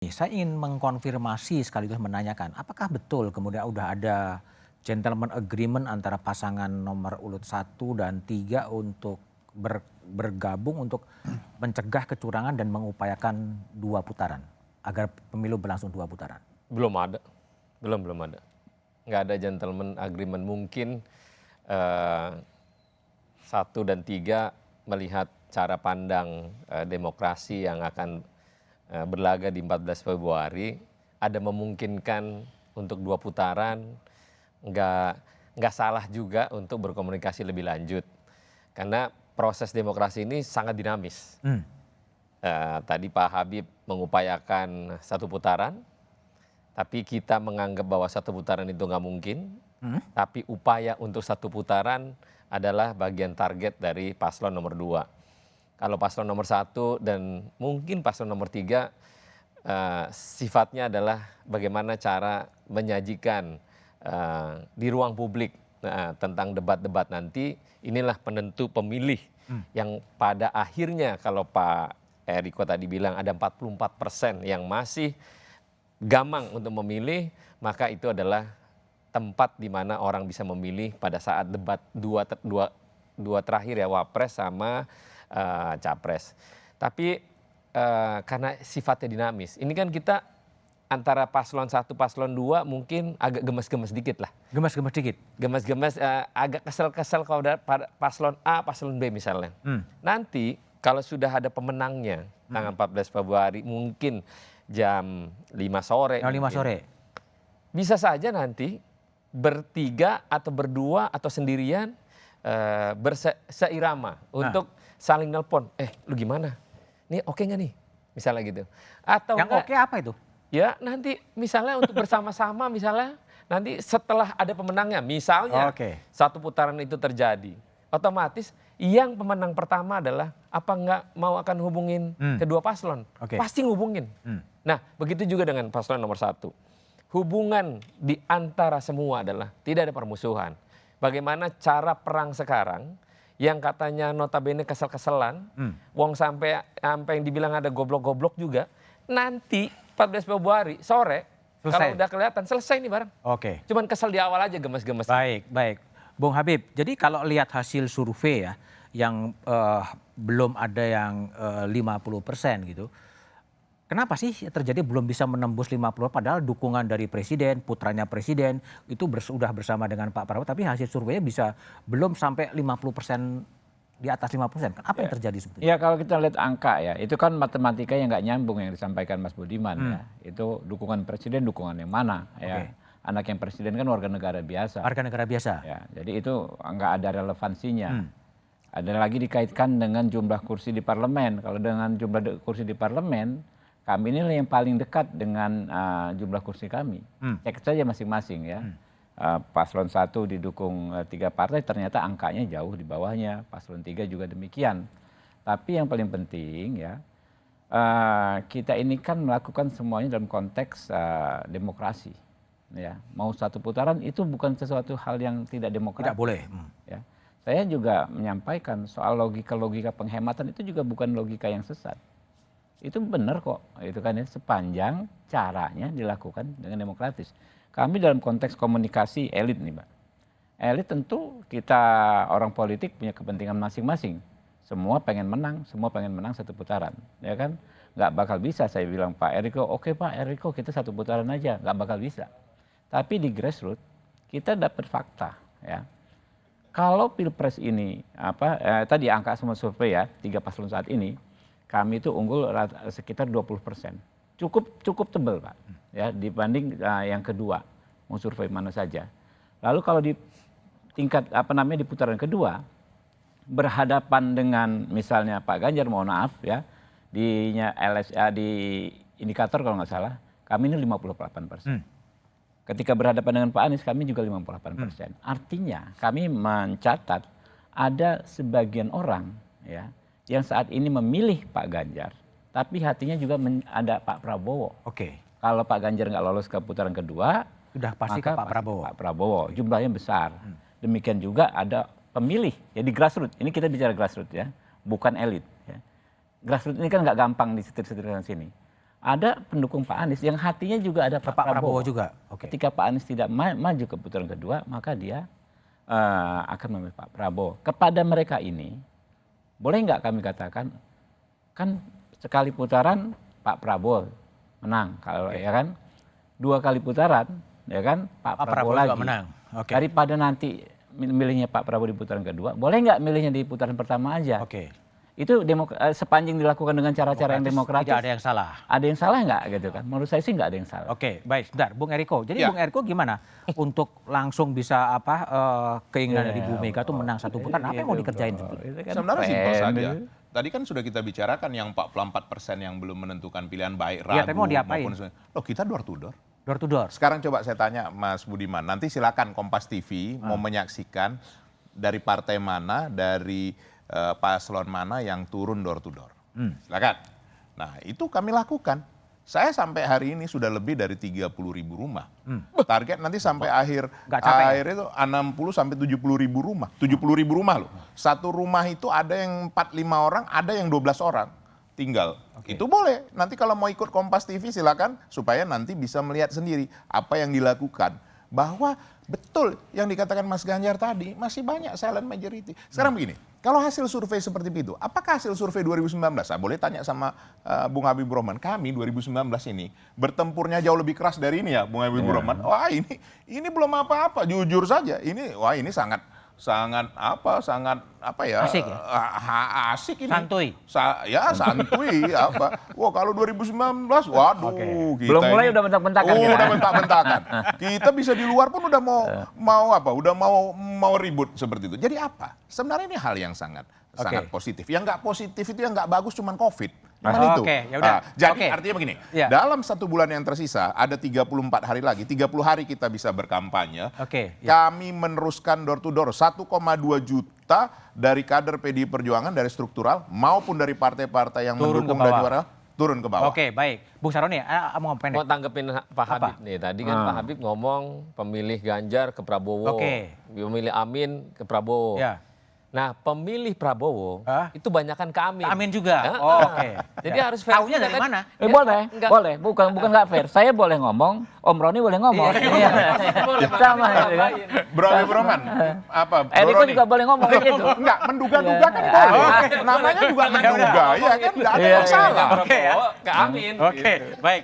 Saya ingin mengkonfirmasi sekaligus menanyakan, apakah betul kemudian udah ada gentleman agreement antara pasangan nomor urut 1 dan 3 untuk bergabung untuk mencegah kecurangan dan mengupayakan 2 putaran agar pemilu berlangsung 2 putaran? Belum ada, belum ada. Nggak ada gentleman agreement. Mungkin 1 dan 3 melihat cara pandang demokrasi yang akan berlaga di 14 Februari, ada memungkinkan untuk 2 putaran, nggak salah juga untuk berkomunikasi lebih lanjut. Karena proses demokrasi ini sangat dinamis. Tadi Pak Habib mengupayakan 1 putaran, tapi kita menganggap bahwa 1 putaran itu nggak mungkin. Tapi upaya untuk 1 putaran adalah bagian target dari paslon nomor 2. Kalau paslon nomor 1 dan mungkin paslon nomor 3 sifatnya adalah bagaimana cara menyajikan di ruang publik tentang debat-debat nanti. Inilah penentu pemilih yang pada akhirnya kalau Pak Eriko tadi bilang ada 44% yang masih gamang untuk memilih, maka itu adalah tempat di mana orang bisa memilih pada saat debat dua terakhir ya, Wapres sama Capres. Tapi karena sifatnya dinamis, ini kan kita antara paslon 1, paslon 2 mungkin agak gemes-gemes dikit lah. Gemes-gemes dikit? Gemes-gemes, agak kesel-kesel kalau ada paslon A, paslon B misalnya. Nanti kalau sudah ada pemenangnya tanggal 14 Februari mungkin jam 5 sore. Jam 5 sore? Bisa saja nanti bertiga atau berdua atau sendirian berseirama untuk saling nelpon. Lu gimana? Nih oke nggak nih? Misalnya gitu. Atau yang enggak, oke apa itu? ya nanti misalnya untuk bersama-sama misalnya nanti setelah ada pemenangnya. Misalnya 1 putaran itu terjadi. Otomatis yang pemenang pertama adalah apa nggak mau akan hubungin kedua paslon. Pasti ngubungin. Nah begitu juga dengan paslon nomor 1. Hubungan di antara semua adalah tidak ada permusuhan. Bagaimana cara perang sekarang yang katanya notabene kesel-keselan, wong sampai yang dibilang ada goblok-goblok juga, nanti 14 Februari sore kalau udah kelihatan selesai nih bareng. Cuman kesel di awal aja gemes-gemes. Baik. Bung Habib, jadi kalau lihat hasil survei ya, yang belum ada yang 50% gitu. Kenapa sih terjadi belum bisa menembus 50 padahal dukungan dari presiden, putranya presiden itu sudah bersama dengan Pak Prabowo, tapi hasil surveinya bisa belum sampai 50%, di atas 50%. Apa yang terjadi sebetulnya? Ya kalau kita lihat angka ya, itu kan matematika yang nggak nyambung yang disampaikan Mas Budiman ya. Itu dukungan presiden, dukungan yang mana ya. Anak yang presiden kan warga negara biasa. Warga negara biasa. Ya, jadi itu nggak ada relevansinya. Ada lagi dikaitkan dengan jumlah kursi di parlemen. Kalau dengan jumlah kursi di parlemen, kami ini yang paling dekat dengan jumlah kursi kami. Cek saja masing-masing ya. Paslon 1 didukung 3 partai, ternyata angkanya jauh di bawahnya. Paslon 3 juga demikian. Tapi yang paling penting ya, kita ini kan melakukan semuanya dalam konteks demokrasi. Ya, mau 1 putaran itu bukan sesuatu hal yang tidak demokratis. Tidak boleh. Ya. Saya juga menyampaikan soal logika-logika penghematan itu juga bukan logika yang sesat. Itu benar kok, itu kan ya, sepanjang caranya dilakukan dengan demokratis. Kami dalam konteks komunikasi elit nih, Mbak. Elit tentu kita orang politik punya kepentingan masing-masing. Semua pengen menang 1 putaran, ya kan? Nggak bakal bisa saya bilang Pak Eriko, oke Pak Eriko kita 1 putaran aja, nggak bakal bisa. Tapi di grassroots kita dapat fakta, ya. Kalau pilpres ini tadi angka semua survei ya, 3 paslon saat ini, kami itu unggul sekitar 20%. Cukup tebal Pak, ya dibanding yang kedua, mau survei mana saja. Lalu kalau di tingkat di putaran kedua, berhadapan dengan misalnya Pak Ganjar, mohon maaf ya, di indikator kalau nggak salah, kami ini 58%. Ketika berhadapan dengan Pak Anies, kami juga 58%. Artinya kami mencatat ada sebagian orang ya yang saat ini memilih Pak Ganjar, tapi hatinya juga ada Pak Prabowo. Kalau Pak Ganjar nggak lolos ke putaran kedua, sudah pasti ke Pak Prabowo. Pak Prabowo, jumlahnya besar. Demikian juga ada pemilih, ya di grassroots. Ini kita bicara grassroots ya, bukan elit. Ya. Grassroots ini kan nggak gampang disetir-setirkan sini. ada pendukung Pak Anies yang hatinya juga ada Pak Prabowo Prabowo. juga. Oke. Ketika Pak Anies tidak maju ke putaran kedua, maka dia akan memilih Pak Prabowo. Kepada mereka ini, boleh nggak kami katakan, kan sekali putaran Pak Prabowo menang, kalau ya kan, 2 kali putaran, ya kan Pak Prabowo juga lagi. menang. Oke. Daripada nanti milihnya Pak Prabowo di putaran kedua, boleh nggak milihnya di putaran pertama aja? Oke. Itu sepanjang dilakukan dengan cara-cara yang demokratis. Tidak ada yang salah. Ada yang salah nggak gitu kan? Menurut saya sih nggak ada yang salah. Oke, baik. Sebentar, Bung Eriko. Jadi Ya. Bung Eriko gimana untuk langsung bisa keinginan dari Bu Mega tuh menang 1 putaran? Apa yang mau dikerjain? Sebenarnya simpel saja. Tadi kan sudah kita bicarakan yang 44% yang belum menentukan pilihan baik, ragu Iya, tapi mau diapain? Loh, kita door to door. Door to door. Sekarang coba saya tanya Mas Budiman, nanti silakan Kompas TV mau menyaksikan dari partai mana, dari paslon mana yang turun door to door. Silakan. Nah, itu kami lakukan. Saya sampai hari ini sudah lebih dari 30.000 rumah. Target nanti sampai akhir Nggak capek, itu 60 sampai 70.000 rumah. 70.000 rumah loh. Satu rumah itu ada yang 4-5 orang, ada yang 12 orang tinggal. Itu boleh. Nanti kalau mau ikut Kompas TV silakan supaya nanti bisa melihat sendiri apa yang dilakukan. Bahwa betul yang dikatakan Mas Ganjar tadi, masih banyak silent majority. Sekarang begini, kalau hasil survei seperti itu, apakah hasil survei 2019? Boleh tanya sama Bung Habibur Rahman. Kami 2019 ini bertempurnya jauh lebih keras dari ini ya, Bung Habibur Rahman. Wah, ini belum apa-apa, jujur saja. Ini sangat ya? Asik ya? Asik ini. Santuy. Santuy apa. Wah, kalau 2019 waduh kita Belum mulai ini- udah bentak-bentakan Oh, kita. udah bentak-bentakan. Kita bisa di luar pun udah mau ribut seperti itu. Jadi apa? Sebenarnya ini hal yang sangat positif. Yang nggak positif itu yang nggak bagus cuman COVID. Cuman itu. Oke, ya udah. Jadi Oke. artinya begini, Ya. dalam 1 bulan yang tersisa ada 34 hari lagi, 30 hari kita bisa berkampanye. Oke, ya. Kami meneruskan door to door 1,2 juta dari kader PDI Perjuangan dari struktural maupun dari partai-partai yang Turun mendukung ke bawah. dan juara turun ke bawah. Oke, baik. Bung Saroni, mau Mau pendek. tanggepin Pak Habib nih. Tadi kan Pak Habib ngomong pemilih Ganjar ke Prabowo, Oke. pemilih Amin ke Prabowo. Ya. Nah, pemilih Prabowo itu banyakan ke Amin. Amin juga. Ya, Oh, oke. Jadi Ya. harus fair Taunya juga dari kan? mana? Ya, Boleh, enggak. boleh. Bukan nggak fair. Saya boleh ngomong, Om Roni boleh ngomong. Iya. Sama gitu kan. Bro Habibur Rahman, apa? Bro Eriko Roni? juga boleh ngomong gitu. Enggak, menduga-duga kan boleh. Namanya juga menduga, ya kan? Enggak ada Iya, masalah. Prabowo ke Amin. Oke, baik.